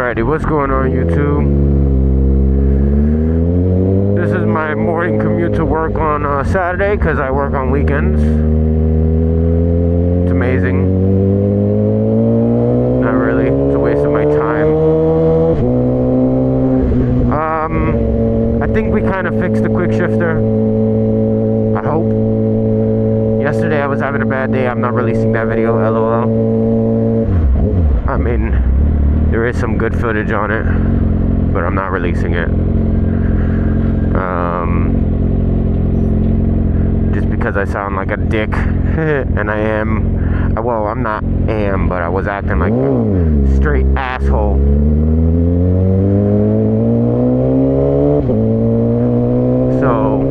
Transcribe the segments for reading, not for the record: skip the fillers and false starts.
Alrighty, what's going on YouTube? This is my morning commute to work on Saturday because I work on weekends. It's amazing. Not really, it's a waste of my time. I think we kind of fixed the quick shifter. I hope. Yesterday I was having a bad day. I'm not releasing that video, LOL. I mean, there is some good footage on it, but I'm not releasing it. Just because I sound like a dick, and I am. Well, I'm not but I was acting like a straight asshole. So,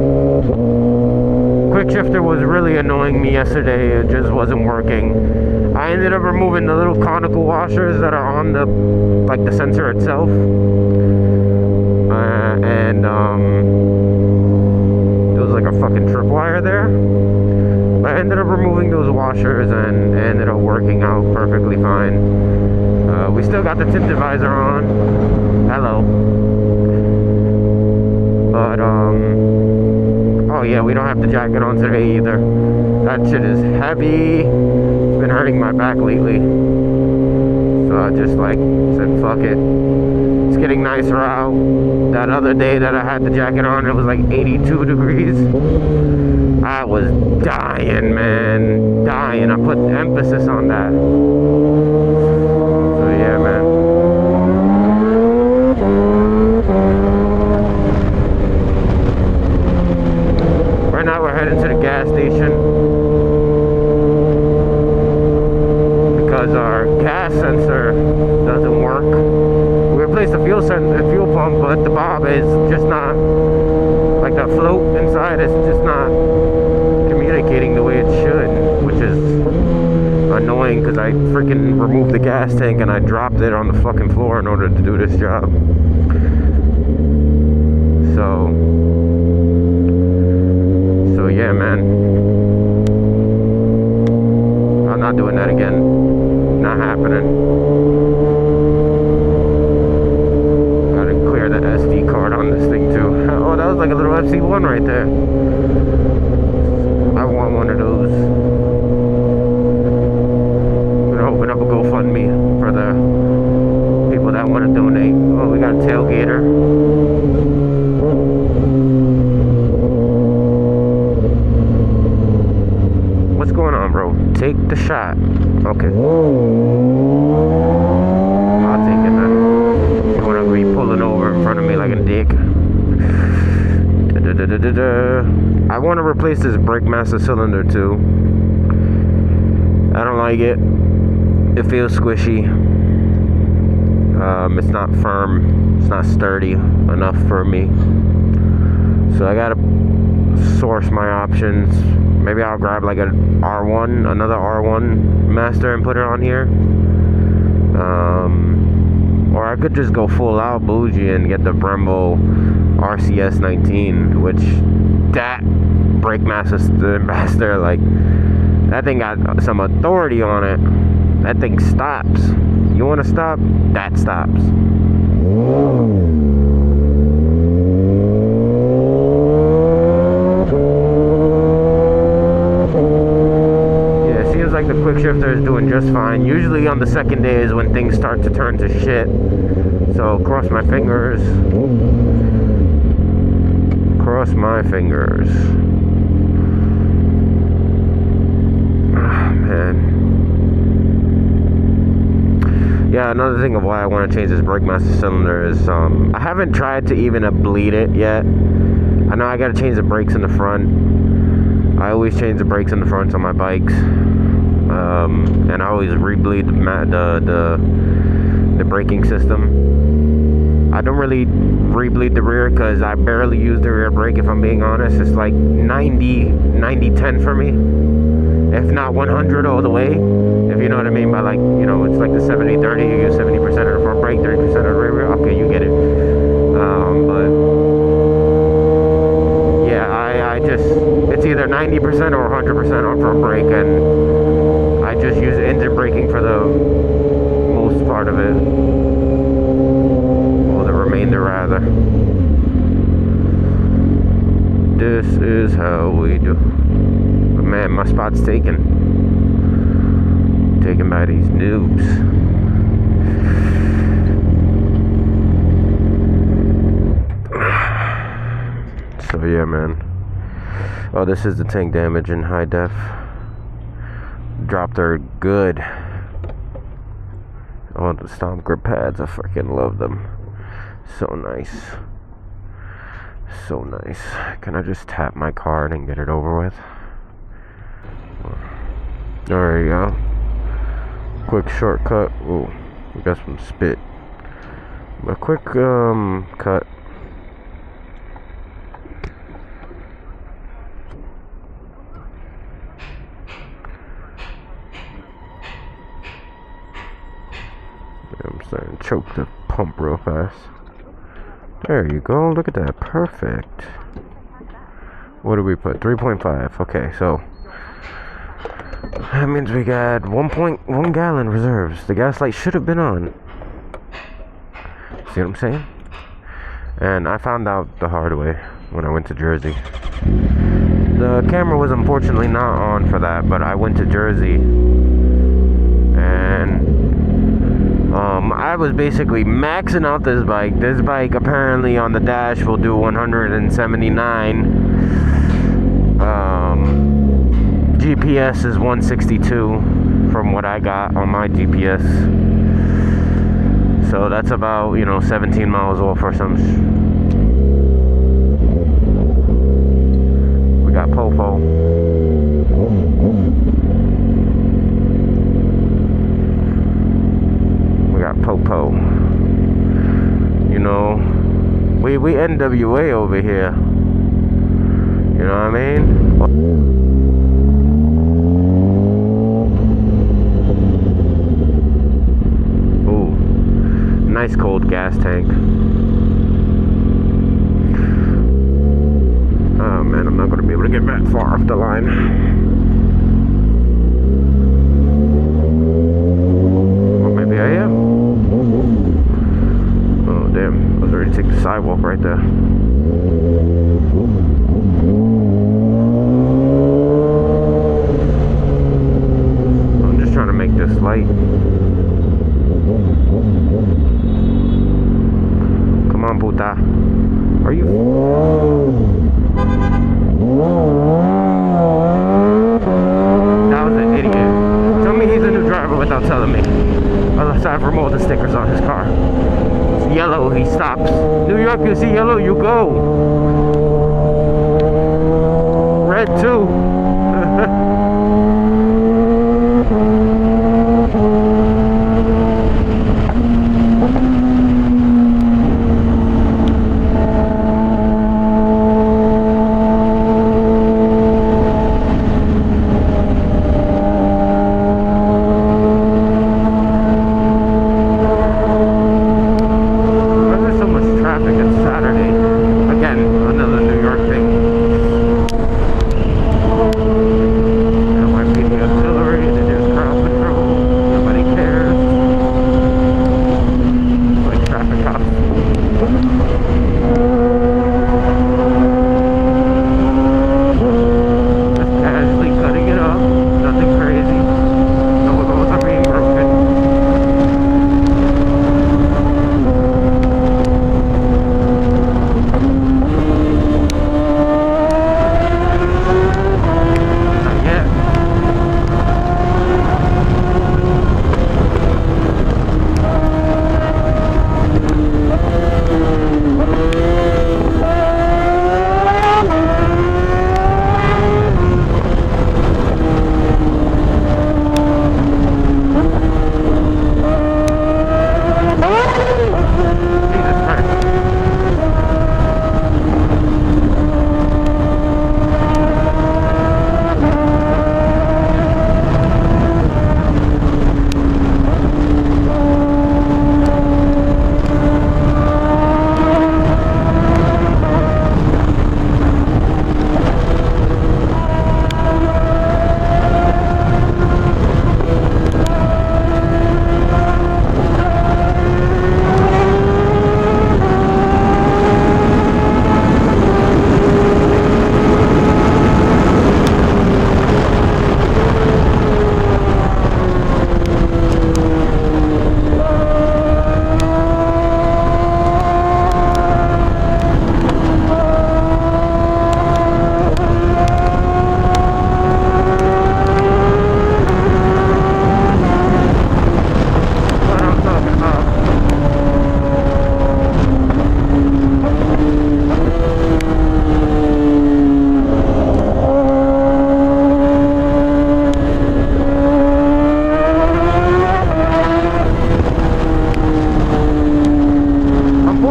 quick shifter was really annoying me yesterday. It just wasn't working. I ended up removing the little conical washers that are on the, like, the sensor itself. There was like a fucking tripwire there. I ended up removing those washers and ended up working out perfectly fine. We still got the tinted visor on. Hello. But, oh yeah, we don't have the jacket on today either. That shit is heavy. It's been hurting my back lately. So I just like said, fuck it. It's getting nicer out. That other day that I had the jacket on, it was like 82 degrees. I was dying, man. Dying. I put emphasis on that. So yeah, man. Right now we're heading to the gas station because our gas sensor doesn't work. We replaced the fuel pump, but the bob is just not, like, the float inside is just not communicating the way it should, which is annoying because I freaking removed the gas tank and I dropped it on the fucking floor in order to do this job. So yeah, man. I'm not doing that again. Not happening. Gotta clear the SD card on this thing too. Oh, that was like a little FC1 right there. I want one of those. I'm gonna open up a GoFundMe for the people that want to donate. Oh, we got a tailgater. What's going on, bro? Take the shot. Okay. I'll take it, man. You wanna be pulling over in front of me like a dick? I want to replace this brake master cylinder too. I don't like it. It feels squishy. It's not firm. It's not sturdy enough for me. So I gotta source my options. Maybe I'll grab like an R1, another R1 master and put it on here. Or I could just go full out bougie and get the Brembo RCS 19, which that brake master, like, that thing got some authority on it. That thing stops. You want to stop? That stops. Like the quick shifter is doing just fine. Usually on the second day is when things start to turn to shit. So cross my fingers. Cross my fingers. Oh, man. Yeah, another thing of why I want to change this brake master cylinder is I haven't tried to even bleed it yet. I know I got to change the brakes in the front. I always change the brakes in the front on my bikes. And I always rebleed the braking system. I don't really rebleed the rear because I barely use the rear brake, if I'm being honest. It's like 90-10 for me, if not 100 all the way, if you know what I mean by, like, you know, it's like the 70-30. You use 70% of the front brake, 30% of the rear brake. Okay, you get it. But yeah, I just, it's either 90% or 100% on front brake, and I just use engine braking for the most part of it. rather. This is how we do. But man, my spot's taken. Taken by these noobs. So yeah, man. Oh, this is the tank damage in high def. Dropped her good. I want the Stomp grip pads. I freaking love them. So nice. So nice. Can I just tap my card and get it over with? There you go. Quick shortcut. Ooh, we got some spit. A quick cut. I'm starting to choke the pump real fast. There you go. Look at that. Perfect. What did we put? 3.5. Okay, so that means we got 1.1 gallon reserves. The gas light should have been on. See what I'm saying? And I found out the hard way when I went to Jersey. The camera was unfortunately not on for that, but I went to Jersey and I was basically maxing out this bike. This bike apparently on the dash will do 179. GPS is 162 from what I got on my GPS. So that's about, 17 miles off or some. We got Popo. Popo. We NWA over here. You know what I mean? Ooh, nice cold gas tank. Oh man, I'm not gonna be able to get that far off the line. Maybe I am. Oh damn, I was ready to take the sidewalk right there. I'm just trying to make this light. Come on, puta. Are you? That was an idiot. Tell me he's a new driver without telling me. Unless I've removed the stickers on his car. It's yellow, he stops. New York, you see yellow, you go. Red too. It's Saturday. Again, another New York thing.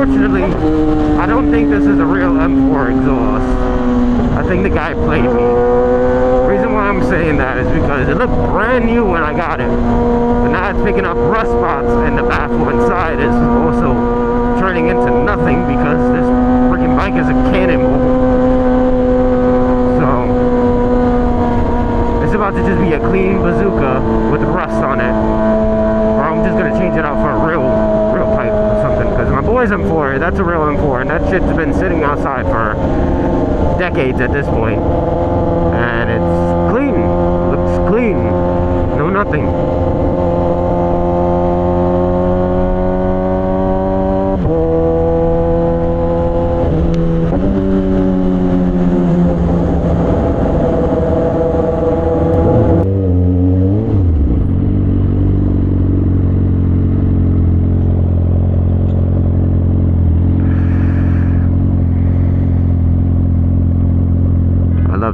unfortunately, I don't think this is a real M4 exhaust. I think the guy played me. The reason why I'm saying that is because it looked brand new when I got it. But now it's picking up rust spots, and the baffle inside is also turning into nothing because this freaking bike is a cannonball. So it's about to just be a clean bazooka with rust on it. Or I'm just gonna change it out for a real pipe or something. Because my boy's M4, that's a real M4, and that shit's been sitting outside for decades at this point. And it's clean. Looks clean. No nothing.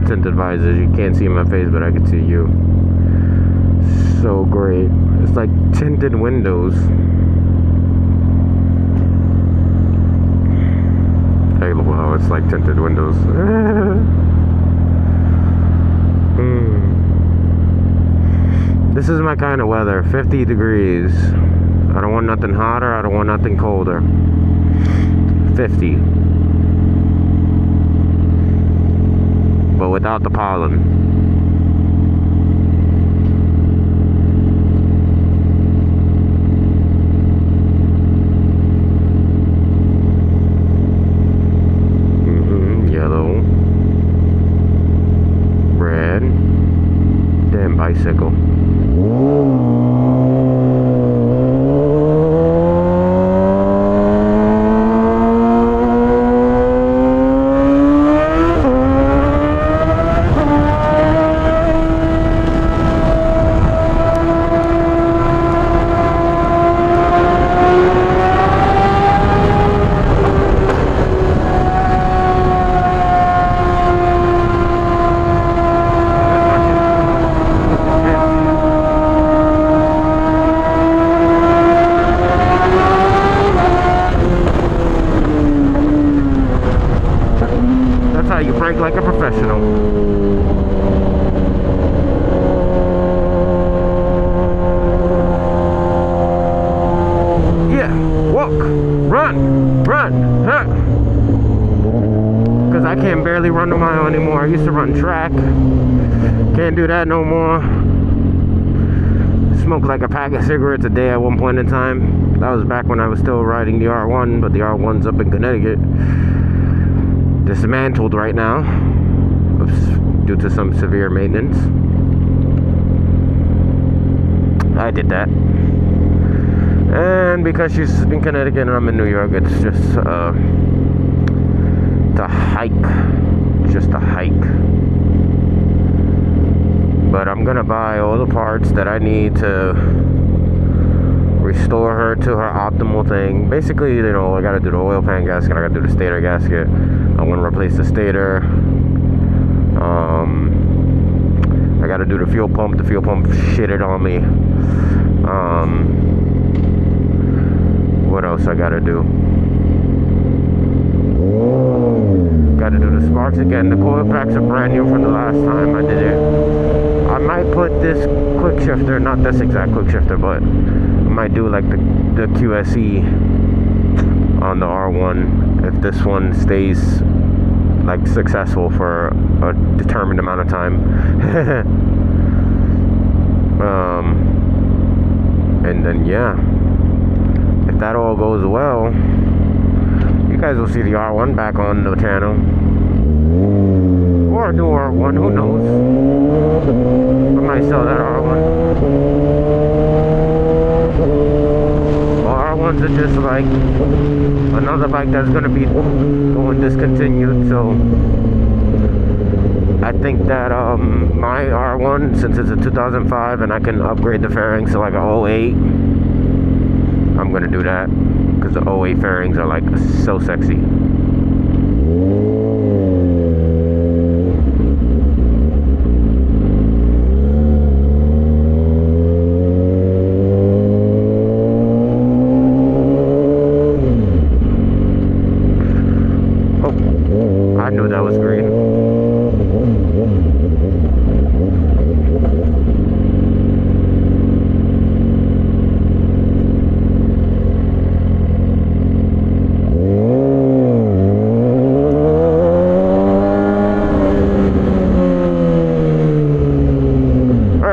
Tinted visors. You can't see my face, but I can see you. So great. It's like tinted windows. Hey, wow, it's like tinted windows. This is my kind of weather. 50 degrees. I don't want nothing hotter. I don't want nothing colder. 50. But without the pollen. Yellow. Red. Damn bicycle. Like a professional. Yeah, walk, run, huh? Because I can't barely run a mile anymore. I used to run track. Can't do that no more. Smoked like a pack of cigarettes a day at one point in time. That was back when I was still riding the R1, but the R1's up in Connecticut. Dismantled right now due to some severe maintenance. I did that, and because she's in Connecticut and I'm in New York, it's just the hike, just a hike. But I'm gonna buy all the parts that I need to restore her to her optimal thing. Basically, you know, I gotta do the oil pan gasket, I gotta do the stator gasket. I want to replace the stator. I got to do the fuel pump. The fuel pump shitted on me. What else I got to do? Got to do the sparks again. The coil packs are brand new from the last time I did it. I might put this quick shifter, not this exact quick shifter, but I might do like the QSE on the R1 if this one stays like successful for a determined amount of time. And then yeah, if that all goes well, you guys will see the R1 back on the channel, or a new R1, who knows. I might sell that R1. R1s are just like another bike that's going to be going discontinued, so I think that my R1, since it's a 2005 and I can upgrade the fairings to like a 08, I'm going to do that, because the 08 fairings are like so sexy.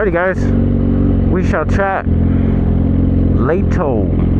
Alrighty, guys. We shall chat later.